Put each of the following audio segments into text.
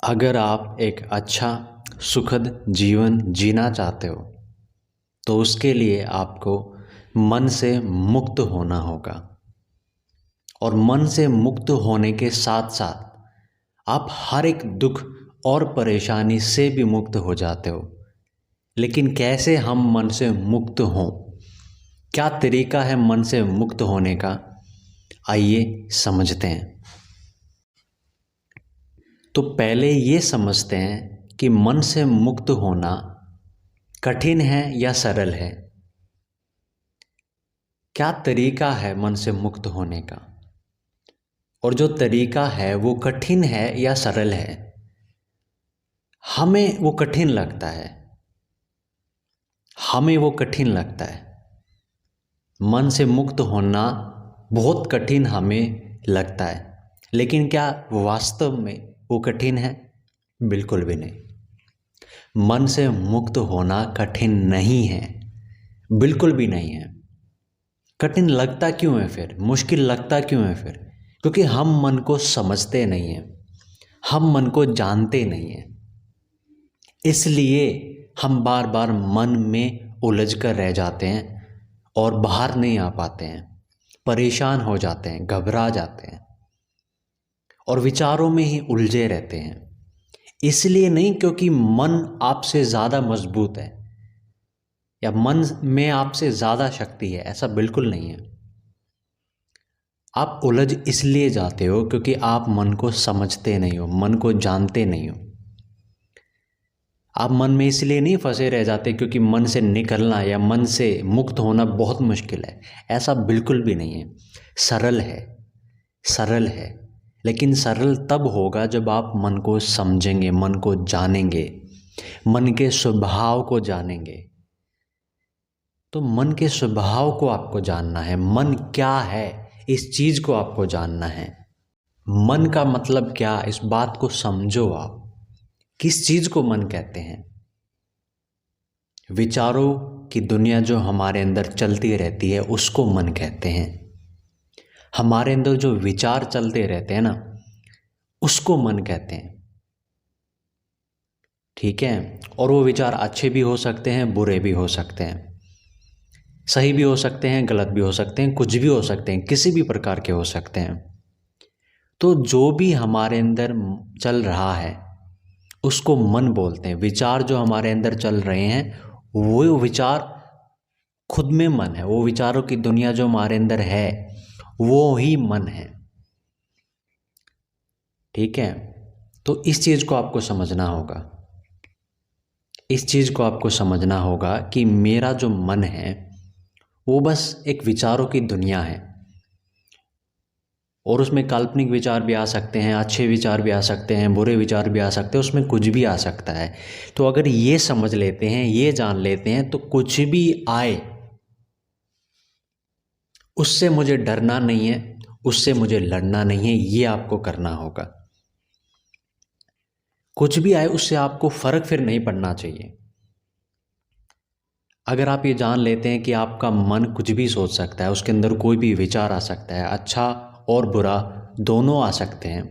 अगर आप एक अच्छा सुखद जीवन जीना चाहते हो तो उसके लिए आपको मन से मुक्त होना होगा। और मन से मुक्त होने के साथ साथ आप हर एक दुख और परेशानी से भी मुक्त हो जाते हो। लेकिन कैसे हम मन से मुक्त हों, क्या तरीका है मन से मुक्त होने का, आइए समझते हैं। तो पहले ये समझते हैं कि मन से मुक्त होना कठिन है या सरल है। क्या तरीका है मन से मुक्त होने का, और जो तरीका है वो कठिन है या सरल है। हमें वो कठिन लगता है, हमें वो कठिन लगता है। मन से मुक्त होना बहुत कठिन हमें लगता है, लेकिन क्या वास्तव में वो कठिन है? बिल्कुल भी नहीं। मन से मुक्त होना कठिन नहीं है, बिल्कुल भी नहीं है। कठिन लगता क्यों है फिर, मुश्किल लगता क्यों है फिर? क्योंकि हम मन को समझते नहीं हैं, हम मन को जानते नहीं हैं। इसलिए हम बार बार मन में उलझ कर रह जाते हैं और बाहर नहीं आ पाते हैं, परेशान हो जाते हैं, घबरा जाते हैं और विचारों में ही उलझे रहते हैं। इसलिए नहीं क्योंकि मन आपसे ज़्यादा मजबूत है या मन में आपसे ज़्यादा शक्ति है, ऐसा बिल्कुल नहीं है। आप उलझ इसलिए जाते हो क्योंकि आप मन को समझते नहीं हो, मन को जानते नहीं हो। आप मन में इसलिए नहीं फंसे रह जाते क्योंकि मन से निकलना या मन से मुक्त होना बहुत मुश्किल है, ऐसा बिल्कुल भी नहीं है। सरल है, सरल है। लेकिन सरल तब होगा जब आप मन को समझेंगे, मन को जानेंगे, मन के स्वभाव को जानेंगे। तो मन के स्वभाव को आपको जानना है, मन क्या है इस चीज़ को आपको जानना है। मन का मतलब क्या, इस बात को समझो आप। किस चीज़ को मन कहते हैं? विचारों की दुनिया जो हमारे अंदर चलती रहती है उसको मन कहते हैं। हमारे अंदर जो विचार चलते रहते हैं ना, उसको मन कहते हैं। ठीक है? और वो विचार अच्छे भी हो सकते हैं, बुरे भी हो सकते हैं, सही भी हो सकते हैं, गलत भी हो सकते हैं, कुछ भी हो सकते हैं, किसी भी प्रकार के हो सकते हैं। तो जो भी हमारे अंदर चल रहा है उसको मन बोलते हैं। विचार जो हमारे अंदर चल रहे हैं वो विचार खुद में मन है। वो विचारों की दुनिया जो हमारे अंदर है वो ही मन है। ठीक है? तो इस चीज़ को आपको समझना होगा, इस चीज़ को आपको समझना होगा कि मेरा जो मन है वो बस एक विचारों की दुनिया है। और उसमें काल्पनिक विचार भी आ सकते हैं, अच्छे विचार भी आ सकते हैं, बुरे विचार भी आ सकते हैं, उसमें कुछ भी आ सकता है। तो अगर ये समझ लेते हैं, ये जान लेते हैं, तो कुछ भी आए उससे मुझे डरना नहीं है, उससे मुझे लड़ना नहीं है, ये आपको करना होगा। कुछ भी आए उससे आपको फर्क फिर नहीं पड़ना चाहिए। अगर आप ये जान लेते हैं कि आपका मन कुछ भी सोच सकता है, उसके अंदर कोई भी विचार आ सकता है, अच्छा और बुरा दोनों आ सकते हैं,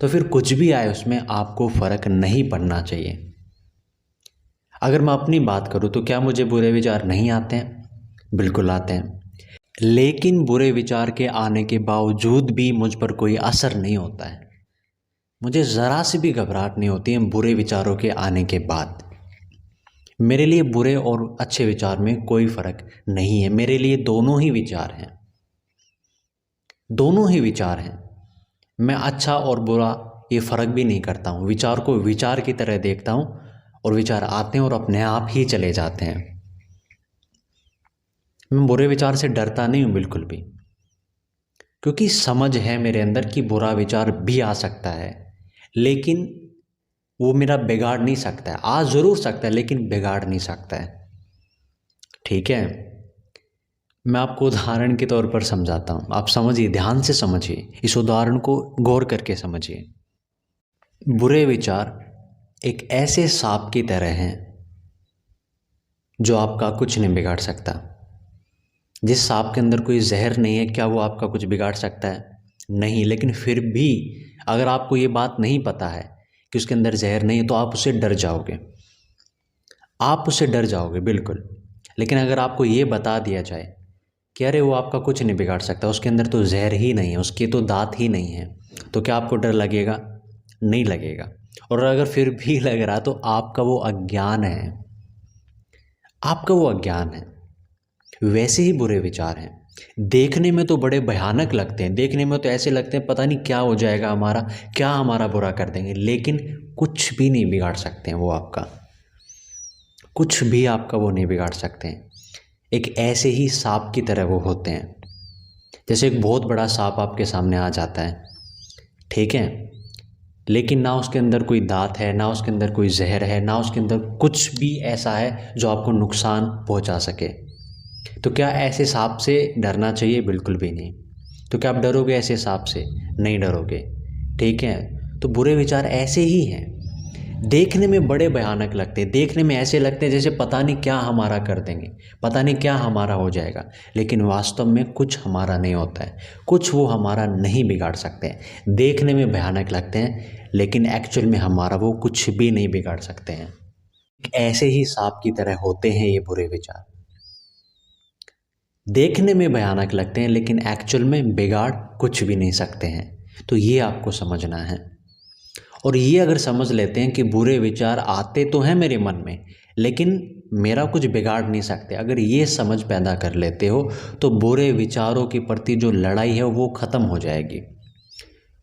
तो फिर कुछ भी आए उसमें आपको फ़र्क नहीं पड़ना चाहिए। अगर मैं अपनी बात करूँ तो क्या मुझे बुरे विचार नहीं आते हैं? बिल्कुल आते हैं। लेकिन बुरे विचार के आने के बावजूद भी मुझ पर कोई असर नहीं होता है। मुझे ज़रा सी भी घबराहट नहीं होती है बुरे विचारों के आने के बाद। मेरे लिए बुरे और अच्छे विचार में कोई फ़र्क नहीं है। मेरे लिए दोनों ही विचार हैं, दोनों ही विचार हैं। मैं अच्छा और बुरा ये फ़र्क भी नहीं करता हूँ। विचार को विचार की तरह देखता हूँ और विचार आते हैं और अपने आप ही चले जाते हैं। मैं बुरे विचार से डरता नहीं हूँ बिल्कुल भी, क्योंकि समझ है मेरे अंदर कि बुरा विचार भी आ सकता है, लेकिन वो मेरा बिगाड़ नहीं सकता है। आ ज़रूर सकता है लेकिन बिगाड़ नहीं सकता है। ठीक है? मैं आपको उदाहरण के तौर पर समझाता हूँ, आप समझिए, ध्यान से समझिए, इस उदाहरण को गौर करके समझिए। बुरे विचार एक ऐसे सांप की तरह हैं जो आपका कुछ नहीं बिगाड़ सकता। जिस सांप के अंदर कोई जहर नहीं है, क्या वो आपका कुछ बिगाड़ सकता है? नहीं। लेकिन फिर भी अगर आपको ये बात नहीं पता है कि उसके अंदर जहर नहीं है तो आप उससे डर जाओगे, आप उससे डर जाओगे बिल्कुल। लेकिन अगर आपको ये बता दिया जाए कि अरे वो आपका कुछ नहीं बिगाड़ सकता, उसके अंदर तो जहर ही नहीं है, उसके तो दांत ही नहीं है, तो क्या आपको डर लगेगा? नहीं लगेगा। और अगर फिर भी लग रहा तो आपका वो अज्ञान है, आपका वो अज्ञान है। वैसे ही बुरे विचार हैं, देखने में तो बड़े भयानक लगते हैं, देखने में तो ऐसे लगते हैं पता नहीं क्या हो जाएगा हमारा, क्या हमारा बुरा कर देंगे, लेकिन कुछ भी नहीं बिगाड़ सकते हैं वो आपका, कुछ भी आपका वो नहीं बिगाड़ सकते हैं। एक ऐसे ही सांप की तरह वो होते हैं। जैसे एक बहुत बड़ा सांप आपके सामने आ जाता है, ठीक है, लेकिन ना उसके अंदर कोई दांत है, ना उसके अंदर कोई जहर है, ना उसके अंदर कुछ भी ऐसा है जो आपको नुकसान पहुंचा सके। तो क्या ऐसे सांप से डरना चाहिए? बिल्कुल भी नहीं। तो क्या आप डरोगे ऐसे सांप से? नहीं डरोगे, ठीक है। तो बुरे विचार ऐसे ही हैं, देखने में बड़े भयानक लगते हैं, देखने में ऐसे लगते हैं जैसे पता नहीं क्या हमारा कर देंगे, पता नहीं क्या हमारा हो जाएगा, लेकिन वास्तव में कुछ हमारा नहीं होता है, कुछ वो हमारा नहीं बिगाड़ सकते हैं। देखने में भयानक लगते हैं लेकिन एक्चुअल में हमारा वो कुछ भी नहीं बिगाड़ सकते हैं। ऐसे ही सांप की तरह होते हैं ये बुरे विचार, देखने में भयानक लगते हैं लेकिन एक्चुअल में बिगाड़ कुछ भी नहीं सकते हैं। तो ये आपको समझना है। और ये अगर समझ लेते हैं कि बुरे विचार आते तो हैं मेरे मन में लेकिन मेरा कुछ बिगाड़ नहीं सकते, अगर ये समझ पैदा कर लेते हो तो बुरे विचारों के प्रति जो लड़ाई है वो ख़त्म हो जाएगी,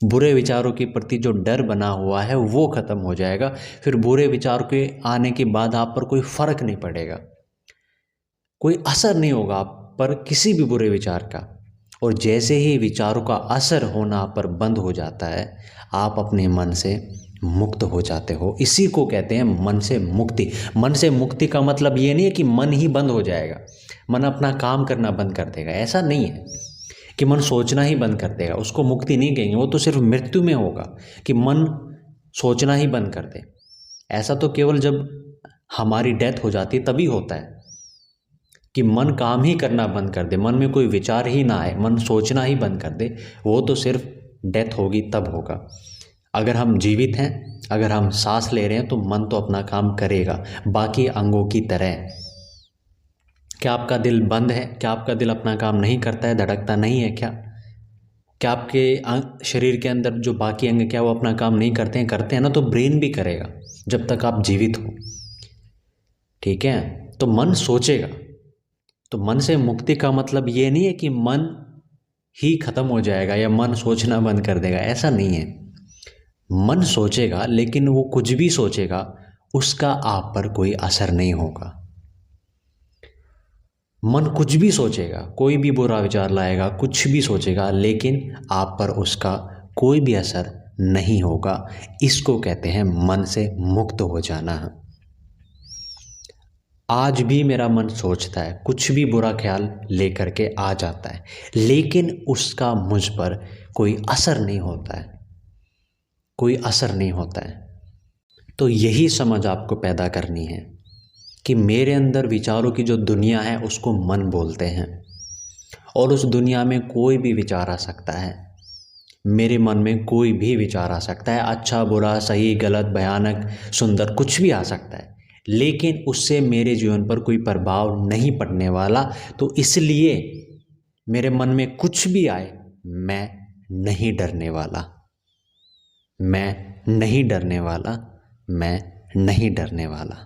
बुरे विचारों के प्रति जो डर बना हुआ है वो ख़त्म हो जाएगा। फिर बुरे विचार के आने के बाद आप पर कोई फ़र्क नहीं पड़ेगा, कोई असर नहीं होगा आप पर किसी भी बुरे विचार का। और जैसे ही विचारों का असर होना आप पर बंद हो जाता है, आप अपने मन से मुक्त हो जाते हो। इसी को कहते हैं मन से मुक्ति। मन से मुक्ति का मतलब ये नहीं है कि मन ही बंद हो जाएगा, मन अपना काम करना बंद कर देगा, ऐसा नहीं है कि मन सोचना ही बंद कर देगा, उसको मुक्ति नहीं कहेंगे, वो तो सिर्फ मृत्यु में होगा कि मन सोचना ही बंद कर दे। ऐसा तो केवल जब हमारी डेथ हो जाती है तभी होता है कि मन काम ही करना बंद कर दे, मन में कोई विचार ही ना आए, मन सोचना ही बंद कर दे, वो तो सिर्फ डेथ होगी तब होगा। अगर हम जीवित हैं, अगर हम सांस ले रहे हैं तो मन तो अपना काम करेगा बाकी अंगों की तरह। क्या आपका दिल बंद है? क्या आपका दिल अपना काम नहीं करता है, धड़कता नहीं है क्या? क्या आपके शरीर के अंदर जो बाकी अंग क्या वो अपना काम नहीं करते हैं? करते हैं ना। तो ब्रेन भी करेगा जब तक आप जीवित हो, ठीक है। तो मन सोचेगा। तो मन से मुक्ति का मतलब ये नहीं है कि मन ही खत्म हो जाएगा या मन सोचना बंद कर देगा, ऐसा नहीं है। मन सोचेगा लेकिन वो कुछ भी सोचेगा उसका आप पर कोई असर नहीं होगा। मन कुछ भी सोचेगा, कोई भी बुरा विचार लाएगा, कुछ भी सोचेगा, लेकिन आप पर उसका कोई भी असर नहीं होगा। इसको कहते हैं मन से मुक्त हो जाना। आज भी मेरा मन सोचता है, कुछ भी बुरा ख्याल लेकर के आ जाता है, लेकिन उसका मुझ पर कोई असर नहीं होता है, कोई असर नहीं होता है। तो यही समझ आपको पैदा करनी है कि मेरे अंदर विचारों की जो दुनिया है उसको मन बोलते हैं, और उस दुनिया में कोई भी विचार आ सकता है। मेरे मन में कोई भी विचार आ सकता है, अच्छा बुरा सही गलत भयानक सुंदर कुछ भी आ सकता है, लेकिन उससे मेरे जीवन पर कोई प्रभाव नहीं पड़ने वाला। तो इसलिए मेरे मन में कुछ भी आए मैं नहीं डरने वाला, मैं नहीं डरने वाला, मैं नहीं डरने वाला।